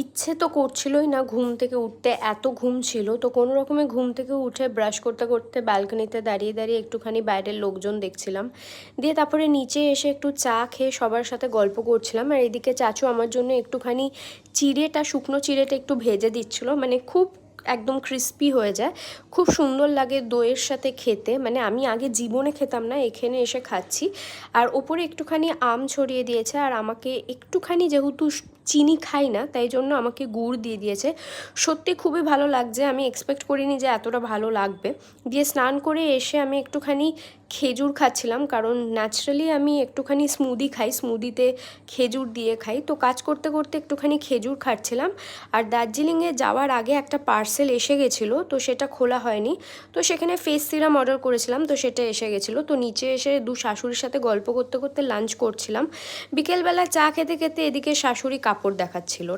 ইচ্ছে তো করছিলই না ঘুম থেকে উঠতে, এত ঘুম ছিল। তো কোনো রকমে ঘুম থেকে উঠে ব্রাশ করতে করতে ব্যালকনিতে দাঁড়িয়ে দাঁড়িয়ে একটুখানি বাইরের লোকজন দেখছিলাম। দিয়ে তারপরে নিচে এসে একটু চা খেয়ে সবার সাথে গল্প করছিলাম। আর এদিকে চাচু আমার জন্য একটুখানি শুকনো চিড়েটা একটু ভেজে দিচ্ছিল, মানে খুব একদম ক্রিস্পি হয়ে যায়, খুব সুন্দর লাগে দইয়ের সাথে খেতে। মানে আমি আগে জীবনে খেতাম না, এখানে এসে খাচ্ছি। আর ওপরে একটুখানি আম ছড়িয়ে দিয়েছে, আর আমাকে একটুখানি, যেহেতু চিনি খাই না তাই জন্য আমাকে গুড় দিয়ে দিয়েছে। সত্যি খুবই ভালো লাগছে, আমি এক্সপেক্ট করিনি যে এতটা ভালো লাগবে। দিয়ে স্নান করে এসে আমি একটুখানি খেজুর খাচ্ছিলাম, কারণ ন্যাচারালি আমি একটুখানি স্মুদি খাই, স্মুদিতে খেজুর দিয়ে খাই। তো কাজ করতে করতে একটুখানি খেজুর খাচ্ছিলাম। আর দার্জিলিংয়ে যাওয়ার আগে একটা পার্সেল এসে গেছিলো, তো সেটা খোলা হয়নি। তো সেখানে ফেস সিরাম অর্ডার করেছিলাম, তো সেটা এসে গেছিলো। তো নিচে এসে শাশুড়ির সাথে গল্প করতে করতে লাঞ্চ করছিলাম। বিকেলবেলা চা খেতে খেতে এদিকে শাশুড়ি কাপড় দেখাচ্ছিল।